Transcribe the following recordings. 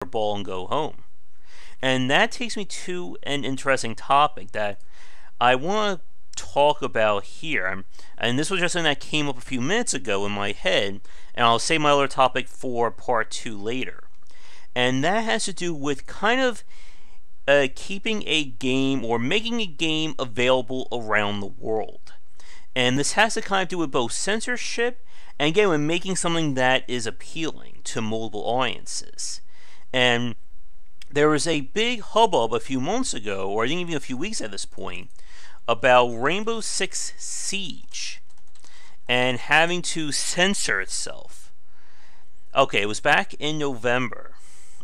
ball and go home. And that takes me to an interesting topic that I want to talk about here. And this was just something that came up a few minutes ago in my head, and I'll save my other topic for part 2 later. And that has to do with kind of keeping a game or making a game available around the world. And this has to kind of do with both censorship and, again, with making something that is appealing to multiple audiences. And there was a big hubbub a few months ago, or I think even a few weeks at this point, about Rainbow Six Siege and having to censor itself. Okay, it was back in November,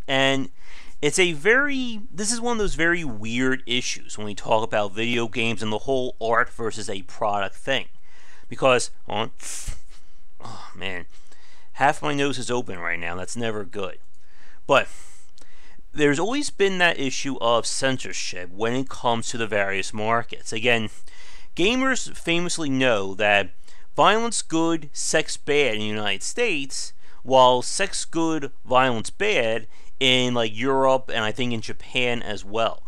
and this is one of those very weird issues when we talk about video games and the whole art versus a product thing. Because, oh man, half my nose is open right now, that's never good. But there's always been that issue of censorship when it comes to the various markets. Again, gamers famously know that violence good, sex bad in the United States, while sex good, violence bad in like Europe and I think in Japan as well.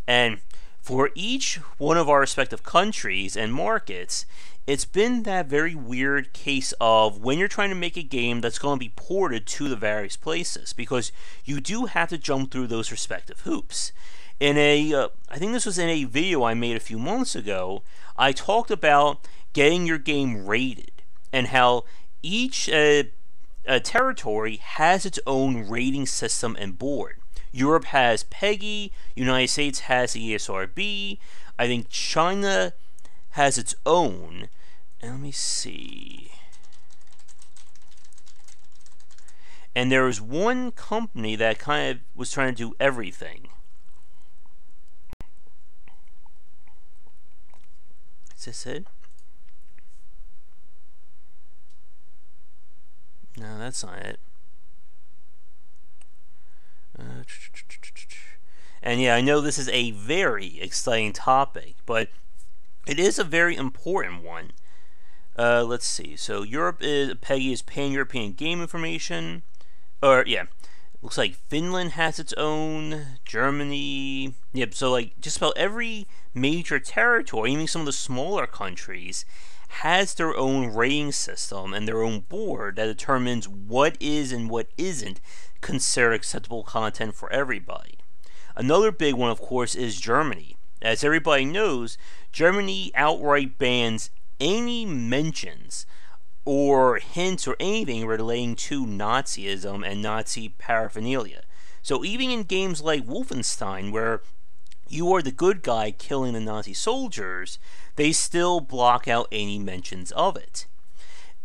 And for each one of our respective countries and markets, it's been that very weird case of when you're trying to make a game that's going to be ported to the various places, because you do have to jump through those respective hoops. I think this was in a video I made a few months ago, I talked about getting your game rated and how each territory has its own rating system and board. Europe has PEGI, United States has the ESRB, I think China has its own, and let me see. And there was one company that kind of was trying to do everything. Is this it? No, that's not it. And yeah, I know this is a very exciting topic, but it is a very important one. Let's see. So Europe PEGI is Pan-European Game Information. Looks like Finland has its own. Germany. Yep. So like just about every major territory, even some of the smaller countries, has their own rating system and their own board that determines what is and what isn't considered acceptable content for everybody. Another big one, of course, is Germany. As everybody knows, Germany outright bans any mentions or hints or anything relating to Nazism and Nazi paraphernalia. So even in games like Wolfenstein, where you are the good guy killing the Nazi soldiers, they still block out any mentions of it.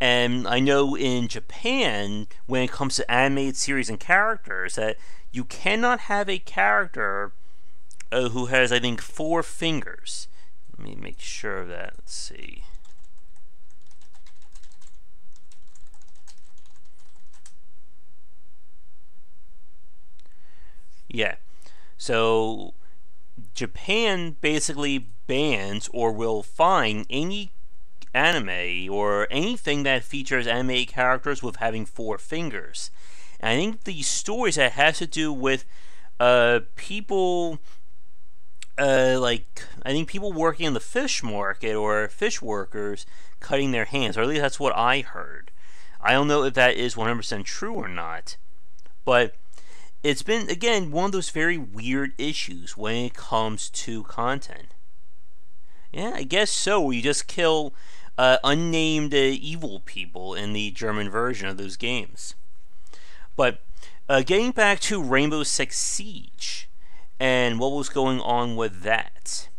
And I know in Japan, when it comes to animated series and characters, that you cannot have a character who has, I think, 4 fingers. Let me make sure of that. Let's see. Yeah. So Japan basically bans or will fine any anime or anything that features anime characters with having 4 fingers. And I think the stories that has to do with people I think people working in the fish market or fish workers cutting their hands, or at least that's what I heard. I don't know if that is 100% true or not, but it's been, again, one of those very weird issues when it comes to content. Yeah, I guess so. You just kill unnamed evil people in the German version of those games. But getting back to Rainbow Six Siege and what was going on with that.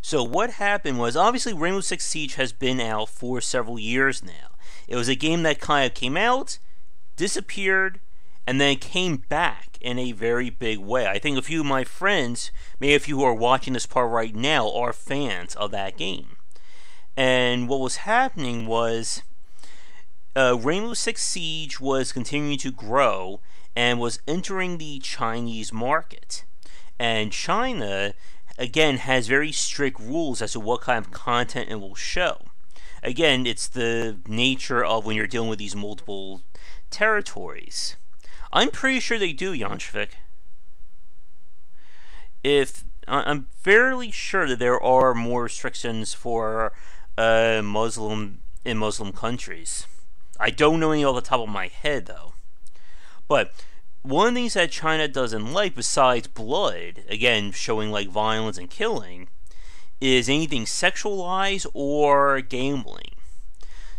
So what happened was, obviously Rainbow Six Siege has been out for several years now. It was a game that kind of came out, disappeared, and then it came back in a very big way. I think a few of my friends, maybe a few who are watching this part right now, are fans of that game. And what was happening was Rainbow Six Siege was continuing to grow and was entering the Chinese market. And China, again, has very strict rules as to what kind of content it will show. Again, it's the nature of when you're dealing with these multiple territories. I'm pretty sure they do, Janshvik. I'm fairly sure that there are more restrictions for Muslim in Muslim countries. I don't know any off the top of my head though. But one of the things that China doesn't like, besides blood, again showing like violence and killing, is anything sexualized or gambling.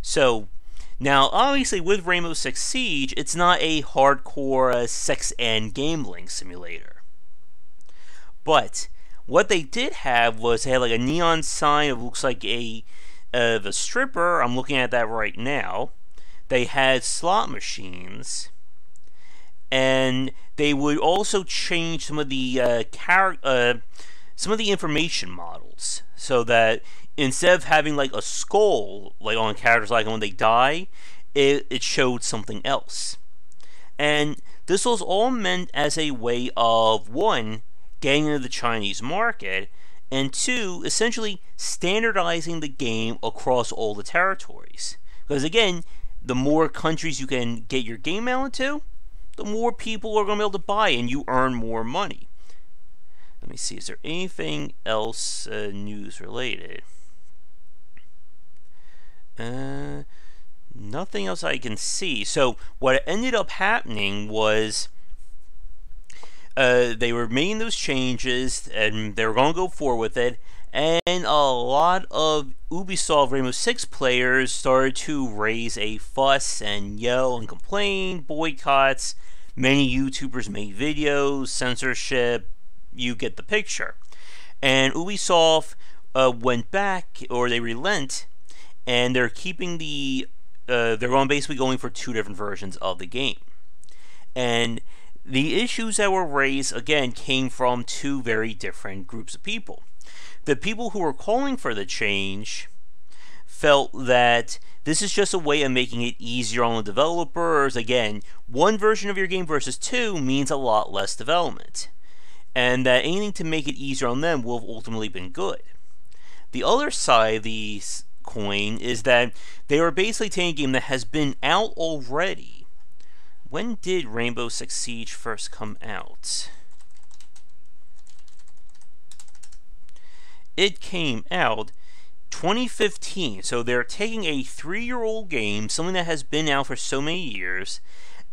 So now, obviously, with Rainbow Six Siege, it's not a hardcore sex and gambling simulator. But what they did have was they had like a neon sign. It looks like the stripper. I'm looking at that right now. They had slot machines, and they would also change some of the some of the information models, so that instead of having like a skull like on characters, like when they die, it showed something else. And this was all meant as a way of, one, getting into the Chinese market, and two, essentially standardizing the game across all the territories. Because again, the more countries you can get your game out into, the more people are going to be able to buy, and you earn more money. Let me see, is there anything else news related? Nothing else I can see. So what ended up happening was they were making those changes, and they were going to go forward with it, and a lot of Ubisoft Rainbow Six players started to raise a fuss and yell and complain, boycotts. Many YouTubers made videos, censorship, you get the picture. And Ubisoft went back, or they relent, and they're keeping they're basically going for two different versions of the game. And the issues that were raised, again, came from two very different groups of people. The people who were calling for the change felt that this is just a way of making it easier on the developers. Again, one version of your game versus two means a lot less development, and that anything to make it easier on them will have ultimately been good. The other side of the coin is that they were basically taking a game that has been out already. When did Rainbow Six Siege first come out? It came out 2015, so they're taking a 3-year-old game, something that has been out for so many years,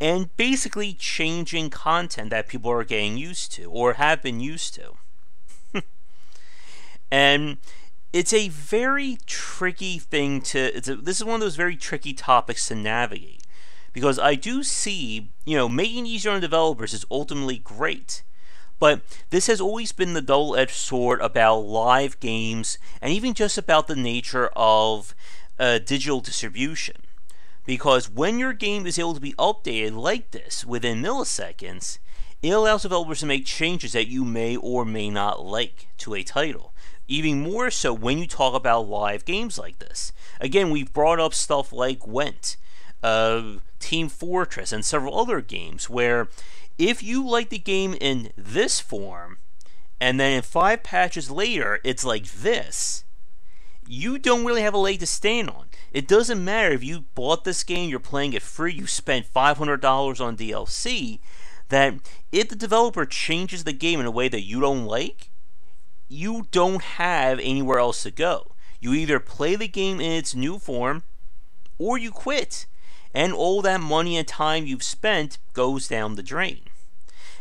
and basically changing content that people are getting used to, or have been used to. And it's a very tricky thing this is one of those very tricky topics to navigate. Because I do see, making it easier on developers is ultimately great. But this has always been the double-edged sword about live games, and even just about the nature of digital distribution. Because when your game is able to be updated like this within milliseconds, it allows developers to make changes that you may or may not like to a title. Even more so when you talk about live games like this. Again, we've brought up stuff like Gwent, Team Fortress, and several other games where if you like the game in this form, and then in 5 patches later it's like this, you don't really have a leg to stand on. It doesn't matter if you bought this game, you're playing it free, you spent $500 on DLC, that if the developer changes the game in a way that you don't like, you don't have anywhere else to go. You either play the game in its new form, or you quit. And all that money and time you've spent goes down the drain.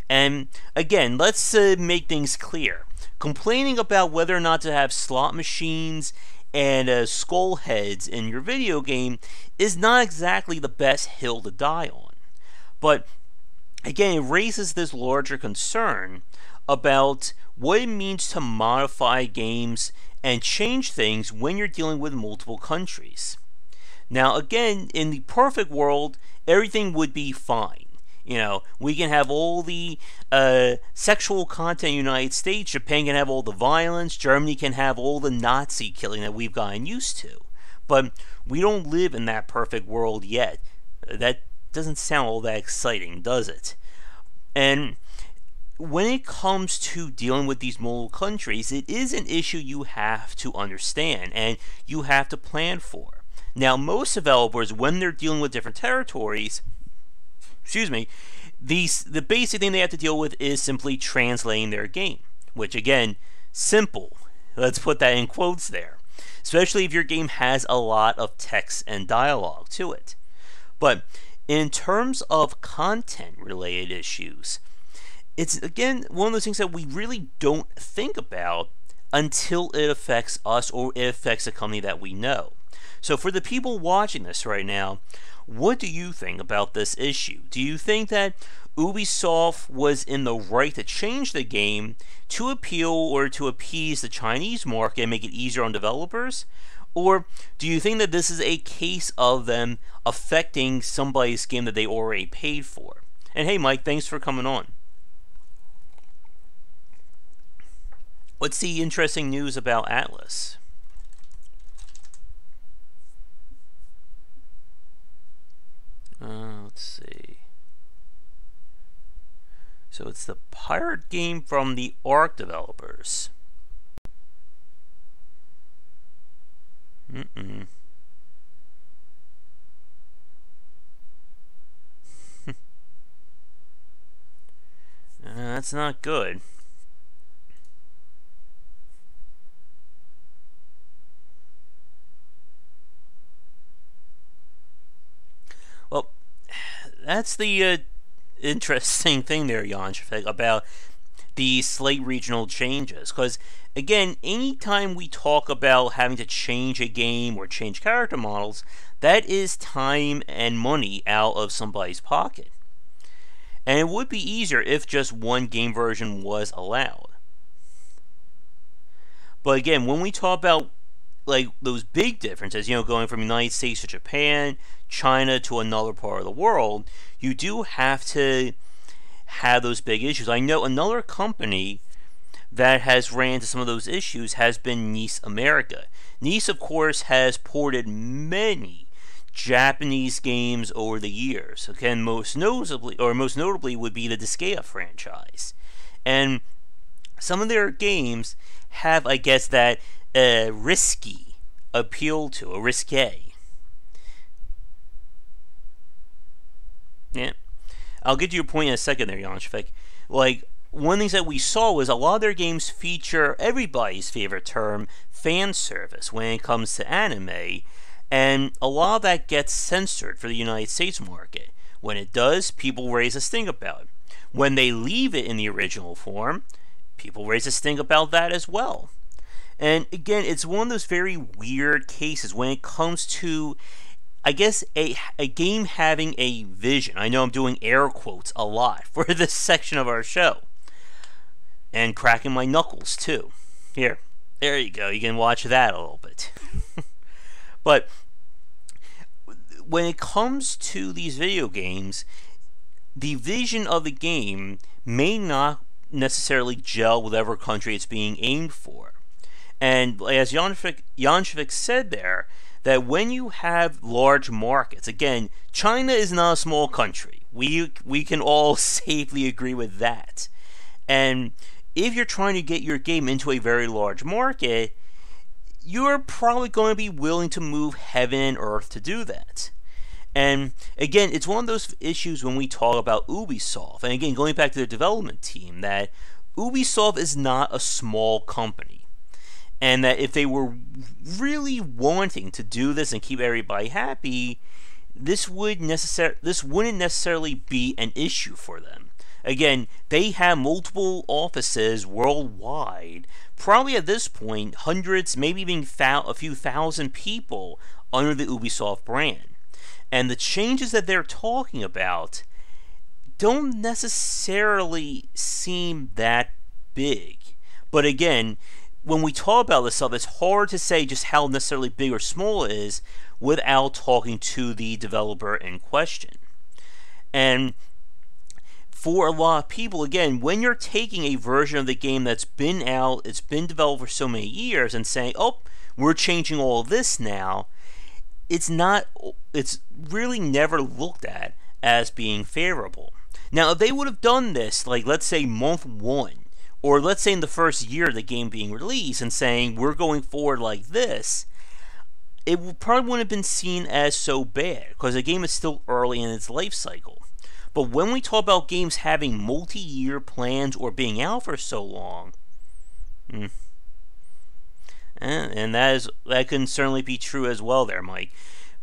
And again, let's make things clear. Complaining about whether or not to have slot machines and skull heads in your video game is not exactly the best hill to die on. But again, it raises this larger concern about what it means to modify games and change things when you're dealing with multiple countries. Now, again, in the perfect world, everything would be fine. We can have all the sexual content in the United States, Japan can have all the violence, Germany can have all the Nazi killing that we've gotten used to. But we don't live in that perfect world yet. That doesn't sound all that exciting, does it? And when it comes to dealing with these multiple countries, it is an issue you have to understand and you have to plan for. Now, most developers, when they're dealing with different territories, the basic thing they have to deal with is simply translating their game, which again, simple. Let's put that in quotes there. Especially if your game has a lot of text and dialogue to it. But in terms of content related issues, it's again one of those things that we really don't think about until it affects us or it affects a company that we know. So for the people watching this right now, what do you think about this issue? Do you think that Ubisoft was in the right to change the game to appeal or to appease the Chinese market and make it easier on developers? Or do you think that this is a case of them affecting somebody's game that they already paid for? And hey Mike, thanks for coming on. What's the interesting news about Atlas? Let's see. So it's the pirate game from the Ark developers. That's not good. Well, that's the interesting thing there, Josh, about the slate regional changes. Because, again, anytime we talk about having to change a game or change character models, that is time and money out of somebody's pocket. And it would be easier if just one game version was allowed. But again, when we talk about like those big differences, going from United States to Japan, China to another part of the world, you do have to have those big issues. I know another company that has ran into some of those issues has been Nice America. Nice, of course, has ported many Japanese games over the years. Again, most notably would be the Disgaea franchise. And some of their games have, I guess, that risky appeal to, a risque. Yeah. I'll get to your point in a second there, Janshvik. Like, one of the things that we saw was a lot of their games feature everybody's favorite term, fan service, when it comes to anime, and a lot of that gets censored for the United States market. When it does, people raise a stink about it. When they leave it in the original form, people raise a stink about that as well. And again, it's one of those very weird cases when it comes to, I guess, a game having a vision. I know I'm doing air quotes a lot for this section of our show. And cracking my knuckles, too. Here, there you go. You can watch that a little bit. But when it comes to these video games, the vision of the game may not necessarily gel with whatever country it's being aimed for. And as Janshvik said there, that when you have large markets, again, China is not a small country. We can all safely agree with that. And if you're trying to get your game into a very large market, you're probably going to be willing to move heaven and earth to do that. And again, it's one of those issues when we talk about Ubisoft. And again, going back to the development team, that Ubisoft is not a small company. And that if they were really wanting to do this and keep everybody happy, this wouldn't necessarily be an issue for them. Again, they have multiple offices worldwide. Probably at this point, hundreds, maybe even a few thousand people under the Ubisoft brand. And the changes that they're talking about don't necessarily seem that big. But again, when we talk about this stuff, it's hard to say just how necessarily big or small it is without talking to the developer in question. And for a lot of people, again, when you're taking a version of the game that's been out, it's been developed for so many years, and saying, oh, we're changing all of this now, it's really never looked at as being favorable. Now, if they would have done this, like, let's say month 1, or let's say in the first year of the game being released, and saying, we're going forward like this, it probably wouldn't have been seen as so bad, because the game is still early in its life cycle. But when we talk about games having multi-year plans or being out for so long, and that can certainly be true as well there, Mike.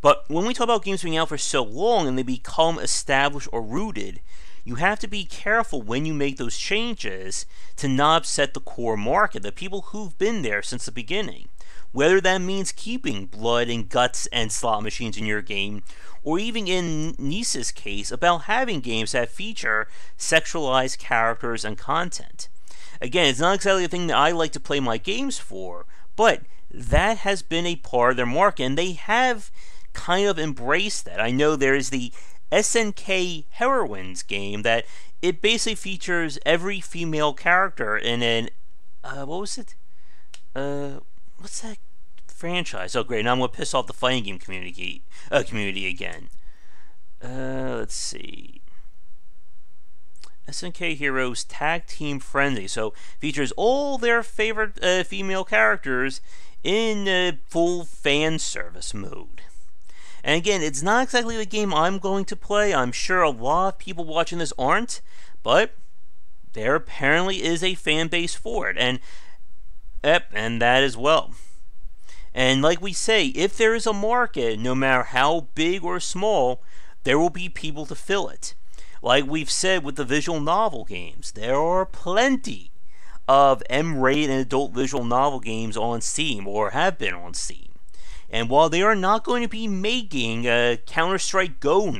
But when we talk about games being out for so long and they become established or rooted, you have to be careful when you make those changes to not upset the core market, the people who've been there since the beginning. Whether that means keeping blood and guts and slot machines in your game, or even in Nisa's case, about having games that feature sexualized characters and content. Again, it's not exactly the thing that I like to play my games for, but that has been a part of their market, and they have kind of embraced that. I know there is the SNK Heroines game that it basically features every female character in an what was it? What's that franchise? Oh great, now I'm gonna piss off the fighting game community again. Let's see. SNK Heroes Tag Team Frenzy. So features all their favorite female characters in full fan service mode. And again, it's not exactly the game I'm going to play. I'm sure a lot of people watching this aren't, but there apparently is a fan base for it, and that as well. And like we say, if there is a market, no matter how big or small, there will be people to fill it. Like we've said with the visual novel games, there are plenty of M-rated and adult visual novel games on Steam, or have been on Steam. And while they are not going to be making Counter-Strike Go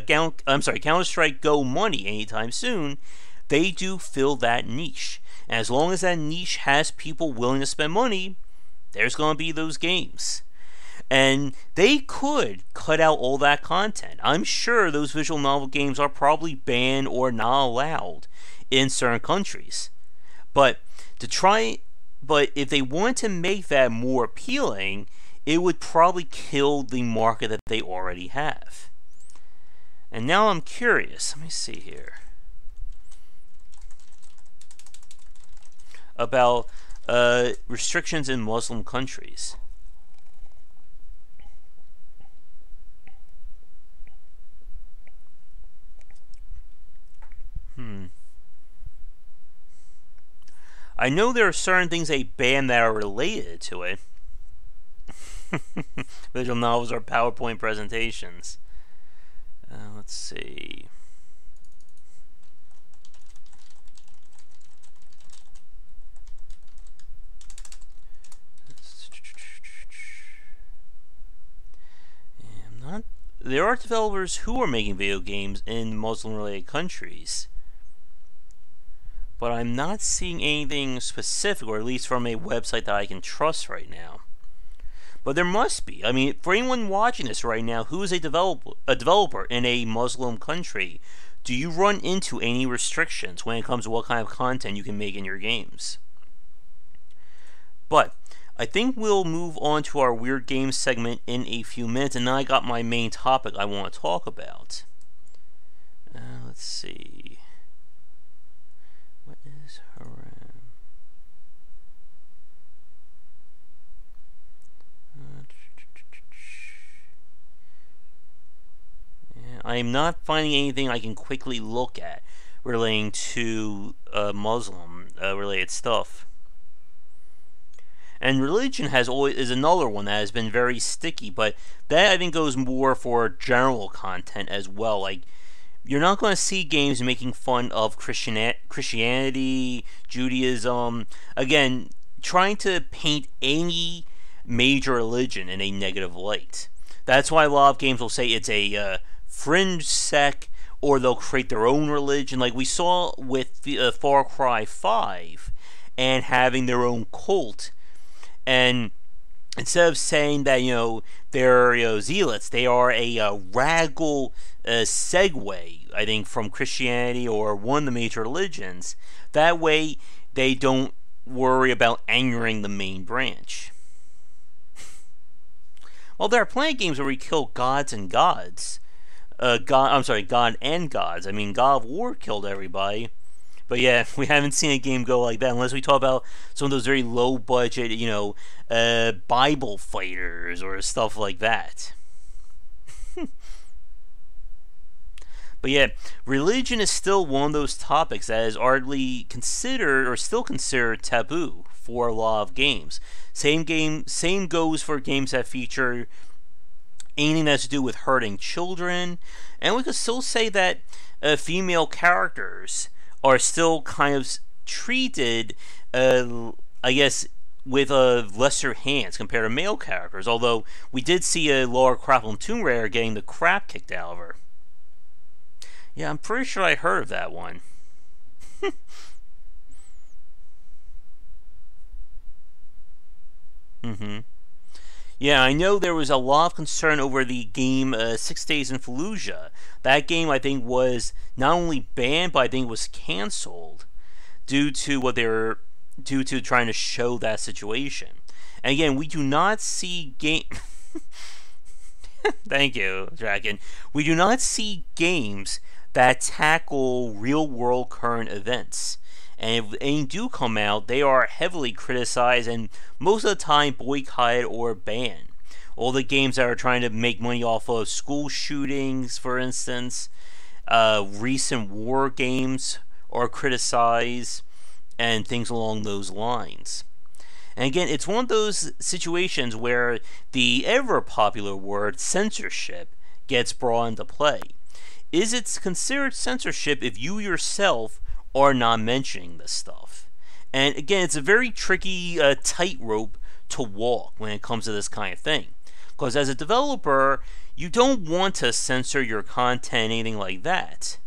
Counter-Strike Go money anytime soon, they do fill that niche. And as long as that niche has people willing to spend money, there's going to be those games. And they could cut out all that content. I'm sure those visual novel games are probably banned or not allowed in certain countries. But if they want to make that more appealing, it would probably kill the market that they already have. And now I'm curious, let me see here, about restrictions in Muslim countries. I know there are certain things they ban that are related to it. Visual novels are PowerPoint presentations. Let's see. There are developers who are making video games in Muslim-related countries, but I'm not seeing anything specific, or at least from a website that I can trust right now. But there must be. I mean, for anyone watching this right now who is a developer in a Muslim country, do you run into any restrictions when it comes to what kind of content you can make in your games? But I think we'll move on to our Weird Games segment in a few minutes, and then I got my main topic I want to talk about. Let's see. What is haram? I am not finding anything I can quickly look at relating to Muslim related stuff. And religion is another one that has been very sticky, but that I think goes more for general content as well. Like, you're not going to see games making fun of Christianity, Judaism, again, trying to paint any major religion in a negative light. That's why a lot of games will say it's a fringe sect, or they'll create their own religion, like we saw with Far Cry 5, and having their own cult. And instead of saying that, they're zealots, they are a radical segue, I think, from Christianity or one of the major religions. That way, they don't worry about angering the main branch. Well, there are plenty of games where we kill gods and gods. God and gods. I mean, God of War killed everybody. But yeah, we haven't seen a game go like that unless we talk about some of those very low budget, Bible fighters or stuff like that. But yeah, religion is still one of those topics that is arguably considered or still considered taboo for a lot of games. Same goes for games that feature anything that's to do with hurting children, and we could still say that female characters are still kind of treated, I guess, with lesser hands compared to male characters. Although we did see Laura Croft Tomb Raider getting the crap kicked out of her. Yeah, I'm pretty sure I heard of that one. Mm-hmm. Yeah, I know there was a lot of concern over the game 6 Days in Fallujah. That game, I think, was not only banned, but I think was canceled due to what they were due to trying to show that situation. And again, we do not see game. Thank you, Dragon. We do not see games that tackle real-world current events. And if any do come out, they are heavily criticized and most of the time boycotted or banned. All the games that are trying to make money off of school shootings, for instance, recent war games are criticized, and things along those lines. And again, it's one of those situations where the ever popular word censorship gets brought into play. Is it considered censorship if you yourself are not mentioning this stuff? And again, it's a very tricky tightrope to walk when it comes to this kind of thing. Because as a developer, you don't want to censor your content, anything like that.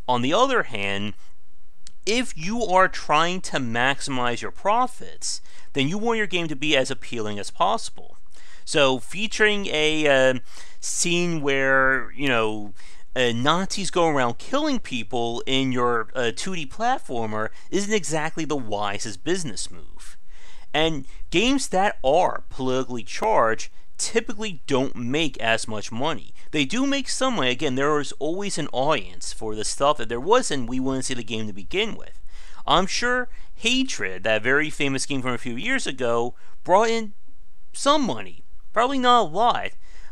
On the other hand, if you are trying to maximize your profits, then you want your game to be as appealing as possible. So featuring a scene where, Nazis go around killing people in your 2D platformer isn't exactly the wisest business move. And games that are politically charged typically don't make as much money. They do make some money. Again, there is always an audience for the stuff. If there wasn't, we wouldn't see the game to begin with. I'm sure Hatred, that very famous game from a few years ago, brought in some money. Probably not a lot,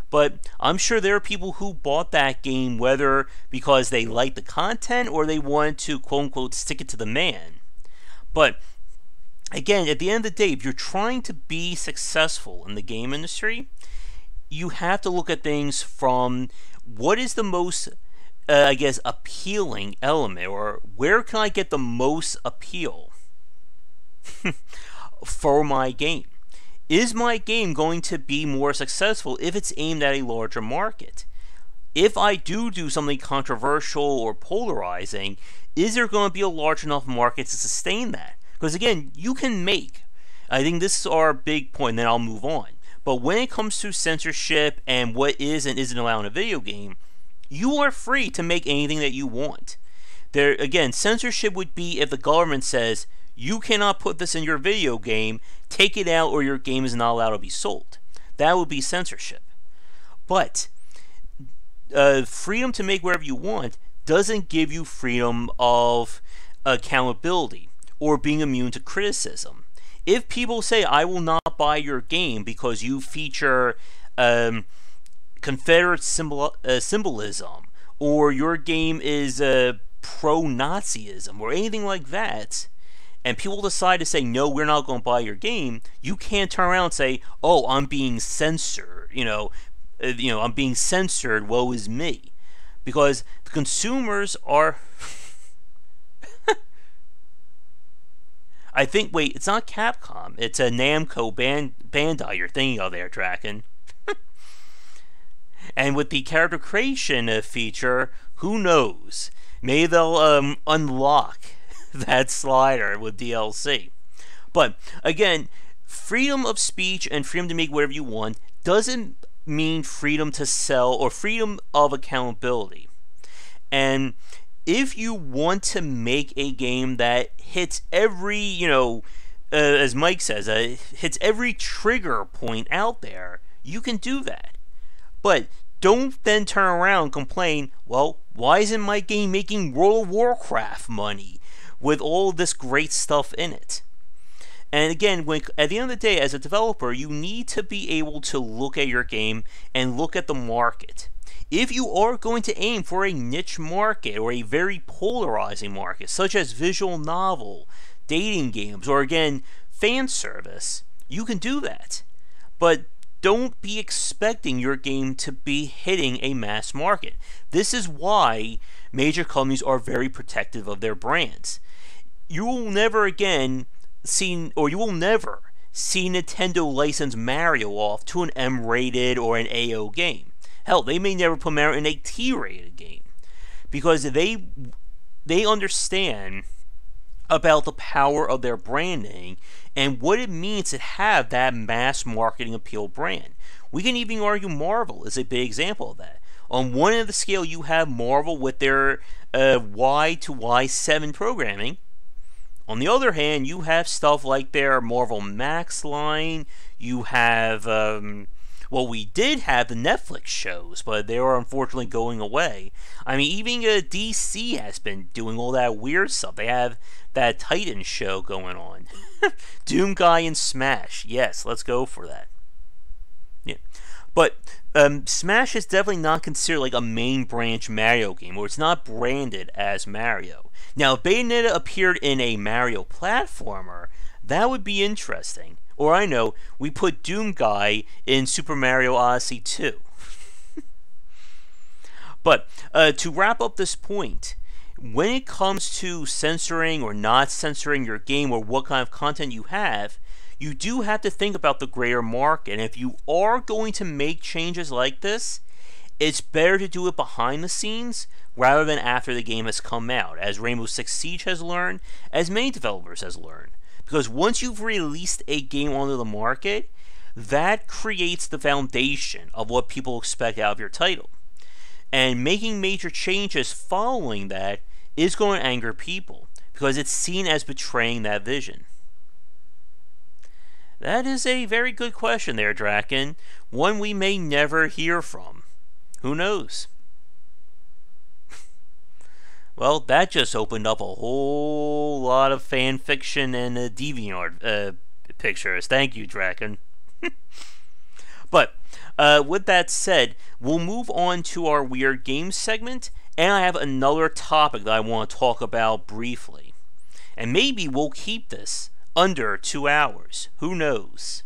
but I'm sure there are people who bought that game whether because they liked the content or they wanted to quote-unquote stick it to the man. But again, at the end of the day, if you're trying to be successful in the game industry, you have to look at things from what is the most, appealing element, or where can I get the most appeal for my game? Is my game going to be more successful if it's aimed at a larger market? If I do something controversial or polarizing, is there going to be a large enough market to sustain that? Because again, you can make, I think this is our big point, and then I'll move on. But when it comes to censorship and what is and isn't allowed in a video game, you are free to make anything that you want. There, again, censorship would be if the government says, you cannot put this in your video game, take it out or your game is not allowed to be sold. That would be censorship. But freedom to make whatever you want doesn't give you freedom of accountability or being immune to criticism. If people say, I will not buy your game because you feature Confederate symbolism, or your game is pro-Nazism, or anything like that, and people decide to say, no, we're not going to buy your game, you can't turn around and say, oh, I'm being censored, I'm being censored, woe is me. Because the consumers are... I think, wait, it's not Capcom, it's a Namco Bandai you're thinking of there, Draken. And with the character creation feature, who knows? Maybe they'll unlock that slider with DLC. But, again, freedom of speech and freedom to make whatever you want doesn't mean freedom to sell or freedom of accountability. And if you want to make a game that hits every, as Mike says, hits every trigger point out there, you can do that. But don't then turn around and complain, well, why isn't my game making World of Warcraft money with all this great stuff in it? And again, at the end of the day, as a developer, you need to be able to look at your game and look at the market. if you are going to aim for a niche market or a very polarizing market, such as visual novel, dating games, or again, fan service, you can do that. But don't be expecting your game to be hitting a mass market. This is why major companies are very protective of their brands. You will never again see, or you will never see Nintendo license Mario off to an M-rated or an AO game. Hell, they may never put Mario in a T-rated game because they understand about the power of their branding and what it means to have that mass marketing appeal brand. We can even argue Marvel is a big example of that. On one end of the scale, you have Marvel with their Y to Y7 programming. On the other hand, you have stuff like their Marvel Max line. You have, well, we did have the Netflix shows, but they are unfortunately going away. I mean, even DC has been doing all that weird stuff. They have that Titan show going on. Doom Guy and Smash. Yes, let's go for that. Yeah. But Smash is definitely not considered like a main branch Mario game, or it's not branded as Mario. Now, if Bayonetta appeared in a Mario platformer, that would be interesting. Or I know, we put Doom Guy in Super Mario Odyssey 2. But to wrap up this point, when it comes to censoring or not censoring your game or what kind of content you have, you do have to think about the greater market. And if you are going to make changes like this, it's better to do it behind the scenes rather than after the game has come out, as Rainbow Six Siege has learned, as many developers has learned. Because once you've released a game onto the market, that creates the foundation of what people expect out of your title. And making major changes following that is going to anger people, because it's seen as betraying that vision. That is a very good question there, Draken. One we may never hear from. Who knows? Well, that just opened up a whole lot of fan fiction and DeviantArt pictures. Thank you, Draken. But with that said, we'll move on to our Weird Games segment, and I have another topic that I want to talk about briefly. And maybe we'll keep this under 2 hours. Who knows?